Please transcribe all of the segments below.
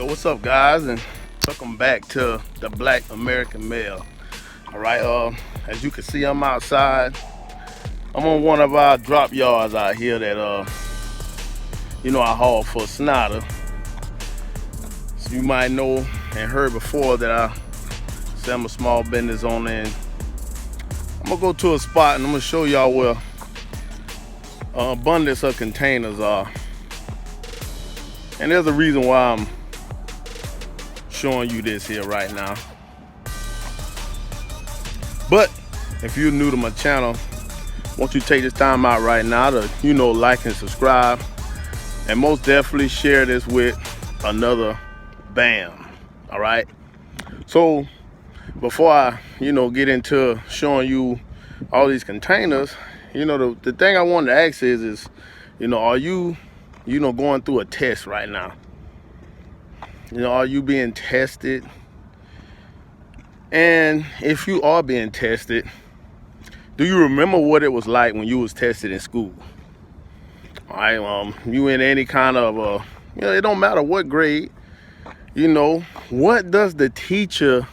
Yo, what's up, guys, and welcome back to the Black American Male. All right, as you can see, I'm outside. I'm on one of our drop yards out here that I haul for Snyder. So you might know and heard before that I say I'm a small business owner, and I'm gonna go to a spot and I'm gonna show y'all where abundance of containers are. And there's a reason why I'm showing you this here right now. But if you're new to my channel, won't you take this time out right now to, like and subscribe, and most definitely share this with another BAM. All right. So before I, get into showing you all these containers, the thing I wanted to ask is, are you, going through a test right now? Are you being tested? And if you are being tested, do you remember what it was like when you was tested in school? All right, you in any kind of, it don't matter what grade, what does the teacher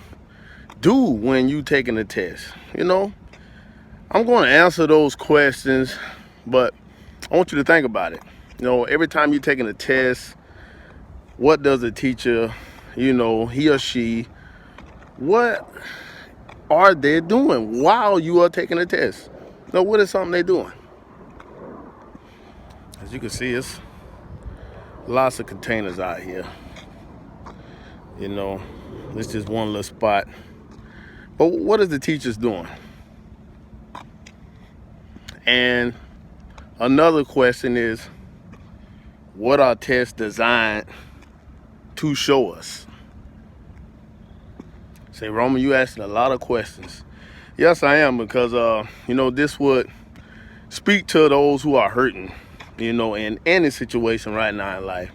do when you taking the test? I'm going to answer those questions, but I want you to think about it. Every time you're taking a test, what does the teacher, he or she, what are they doing while you are taking a test? What is something they doing? As you can see, it's lots of containers out here. This is one little spot. But what is the teachers doing? And another question is, what are tests designed to show us? Say, Roman, you asking a lot of questions. Yes, I am, because this would speak to those who are hurting, in any situation right now in life.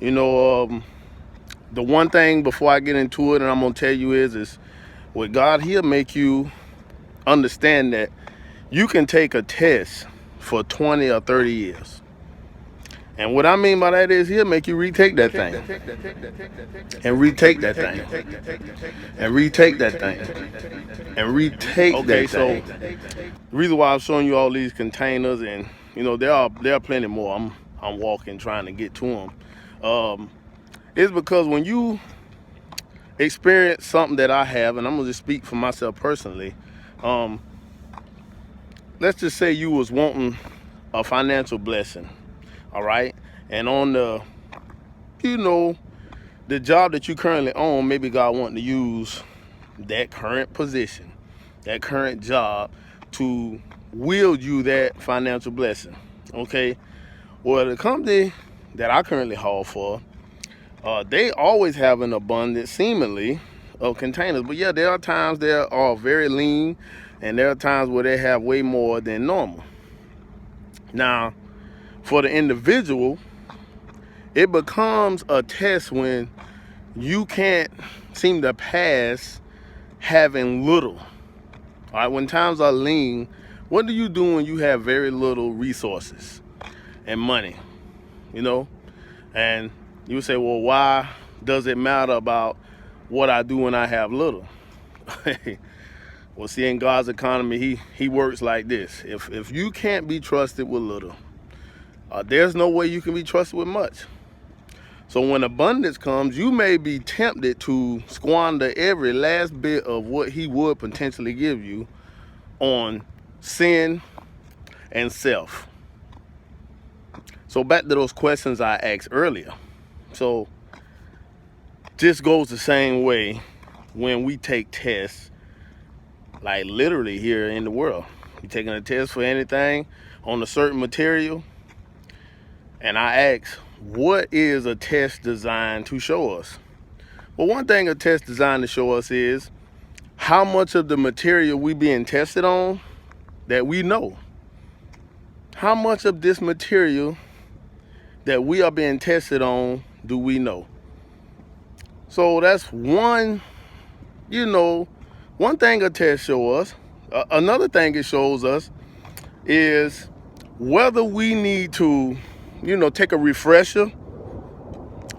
The one thing before I get into it, and I'm gonna tell you is with God, He'll make you understand that you can take a test for 20 or 30 years. And what I mean by that is He'll make you retake that thing. And retake that thing. And retake that thing. And retake that thing. The reason why I'm showing you all these containers, and there are plenty more. I'm walking trying to get to them. Is because when you experience something that I have, and I'm gonna just speak for myself personally, let's just say you was wanting a financial blessing, all right? And on the, the job that you currently own, maybe God wanting to use that current position, that current job to wield you that financial blessing, okay? Well, the company that I currently haul for, they always have an abundance, seemingly, of containers. But yeah, there are times they are very lean, and there are times where they have way more than normal. Now, for the individual, it becomes a test when you can't seem to pass having little. All right, when times are lean, what do you do when you have very little resources and money? And you would say, well, why does it matter about what I do when I have little? Well, see, in God's economy, he works like this. If you can't be trusted with little, there's no way you can be trusted with much. So when abundance comes, you may be tempted to squander every last bit of what He would potentially give you on sin and self. So back to those questions I asked earlier. So this goes the same way when we take tests, like literally here in the world. You're taking a test for anything on a certain material, and I ask, what is a test designed to show us? Well, one thing a test designed to show us is how much of the material we being tested on that we know. How much of this material that we are being tested on do we know? So that's one thing a test shows us. Another thing it shows us is whether we need to, take a refresher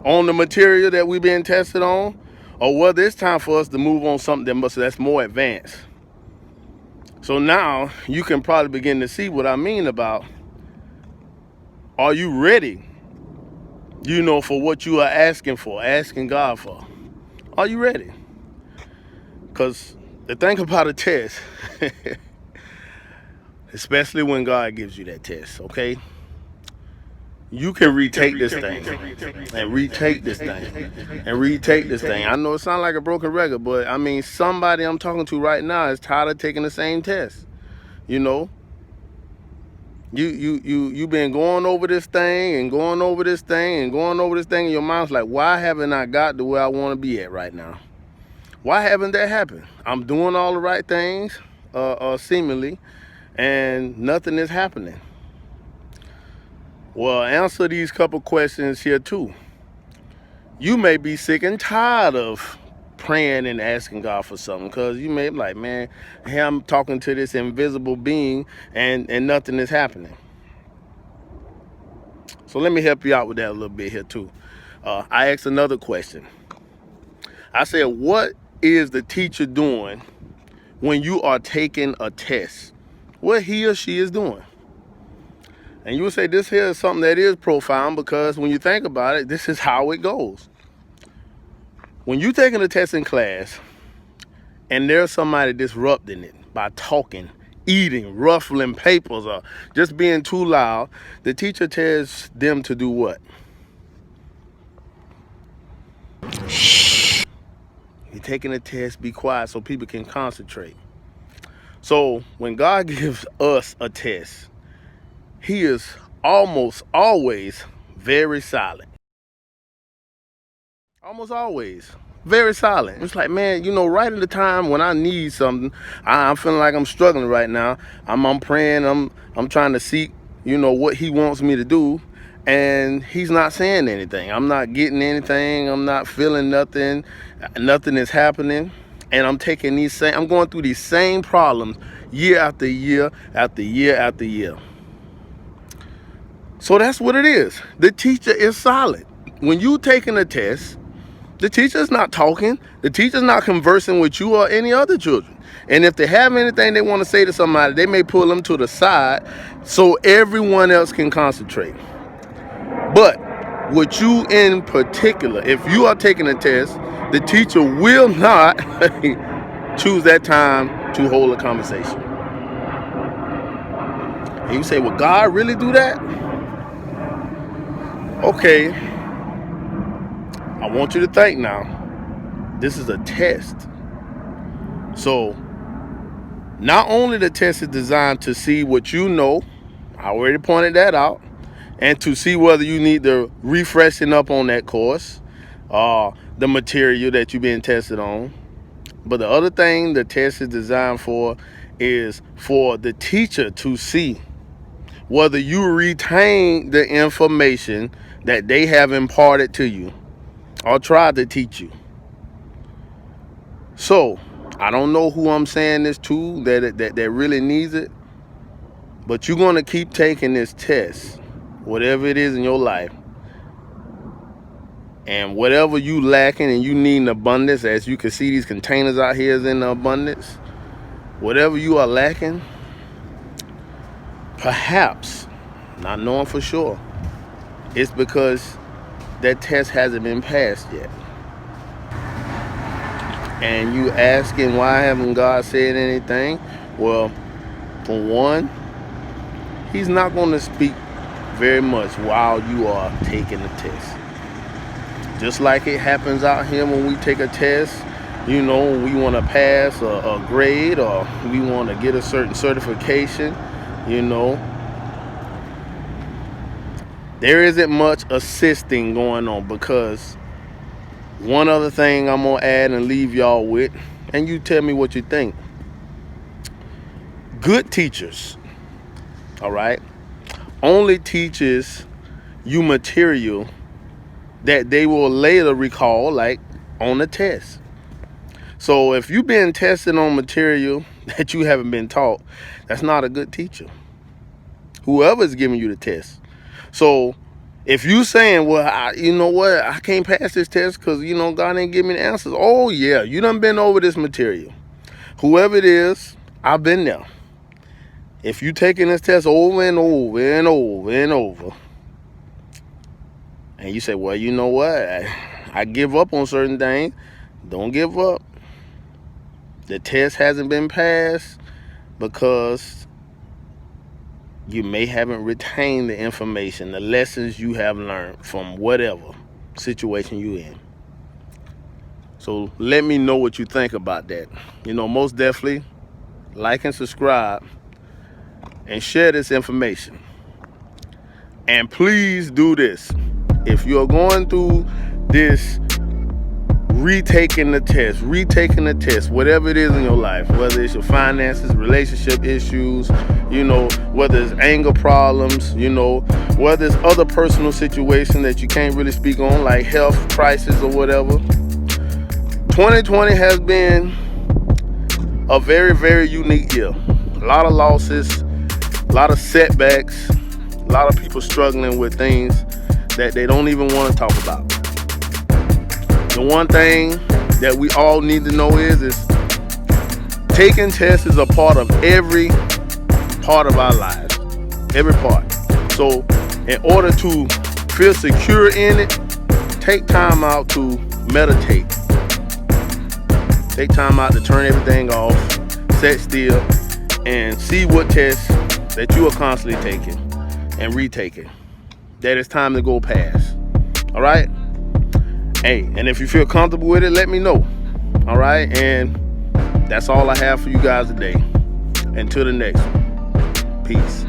on the material that we've been tested on, or whether it's time for us to move on something that's more advanced. So now you can probably begin to see what I mean about, are you ready, for what you are asking God for? Are you ready? Because the thing about a test, especially when God gives you that test, okay? You can retake this thing and retake this thing and retake this thing. I know it sounds like a broken record, but I mean, somebody I'm talking to right now is tired of taking the same test. You been going over this thing and going over this thing and going over this thing, and your mind's like, why haven't I got to where I want to be at right now? Why haven't that happened? I'm doing all the right things, seemingly, and nothing is happening. Well, answer these couple questions here too. You may be sick and tired of praying and asking God for something, because you may be like, man, hey, I'm talking to this invisible being and nothing is happening. So let me help you out with that a little bit here too. I asked another question. I said, what is the teacher doing when you are taking a test? What he or she is doing? And you would say this here is something that is profound, because when you think about it, this is how it goes. When you're taking a test in class and there's somebody disrupting it by talking, eating, ruffling papers, or just being too loud, the teacher tells them to do what? Shh. You're taking a test, be quiet so people can concentrate. So when God gives us a test, he is almost always very silent. Almost always very silent. It's like, man, right at the time when I need something, I'm feeling like I'm struggling right now. I'm praying, I'm trying to seek, what he wants me to do, and he's not saying anything. I'm not getting anything. I'm not feeling nothing. Nothing is happening. And I'm going through these same problems year after year after year after year. So that's what it is. The teacher is silent. When you taking a test, the teacher's not talking. The teacher's not conversing with you or any other children. And if they have anything they want to say to somebody, they may pull them to the side so everyone else can concentrate. But with you in particular, if you are taking a test, the teacher will not choose that time to hold a conversation. And you say, well, God really do that? Okay. I want you to think now. This is a test. So not only the test is designed to see what you know, I already pointed that out, and to see whether you need to refreshing up on that course, the material that you've been tested on. But the other thing the test is designed for is for the teacher to see whether you retain the information that they have imparted to you or tried to teach you. So I don't know who I'm saying this to that really needs it, but you're going to keep taking this test, whatever it is in your life, and whatever you lacking and you need in abundance, as you can see these containers out here is in abundance, whatever you are lacking, perhaps, not knowing for sure, it's because that test hasn't been passed yet. And you asking, why haven't God said anything? Well, for one, he's not going to speak very much while you are taking the test. Just like it happens out here when we take a test, we want to pass a grade, or we want to get a certain certification, there isn't much assisting going on, because one other thing I'm going to add and leave y'all with, and you tell me what you think. Good teachers, all right, only teaches you material that they will later recall, like on the test. So if you've been tested on material that you haven't been taught, that's not a good teacher, whoever's giving you the test. So If you saying, well, you know what, I can't pass this test because, God ain't give me the answers. Oh, yeah, you done been over this material. Whoever it is, I've been there. If you taking this test over and over and over and over, and you say, well, you know what, I give up on certain things, don't give up. The test hasn't been passed because you may haven't retained the information, the lessons you have learned from whatever situation you're in. So let me know what you think about that. Most definitely like and subscribe and share this information. And please do this. If you're going through this retaking the test, whatever it is in your life, whether it's your finances, relationship issues, whether it's anger problems, whether it's other personal situations that you can't really speak on, like health crisis or whatever. 2020 has been a very, very unique year. A lot of losses, a lot of setbacks, a lot of people struggling with things that they don't even want to talk about. The one thing that we all need to know is taking tests is a part of every part of our lives. Every part. So in order to feel secure in it, take time out to meditate. Take time out to turn everything off, sit still, and see what tests that you are constantly taking and retaking. That it's time to go past. All right? Hey, and if you feel comfortable with it, let me know. All right? And that's all I have for you guys today. Until the next one. Peace.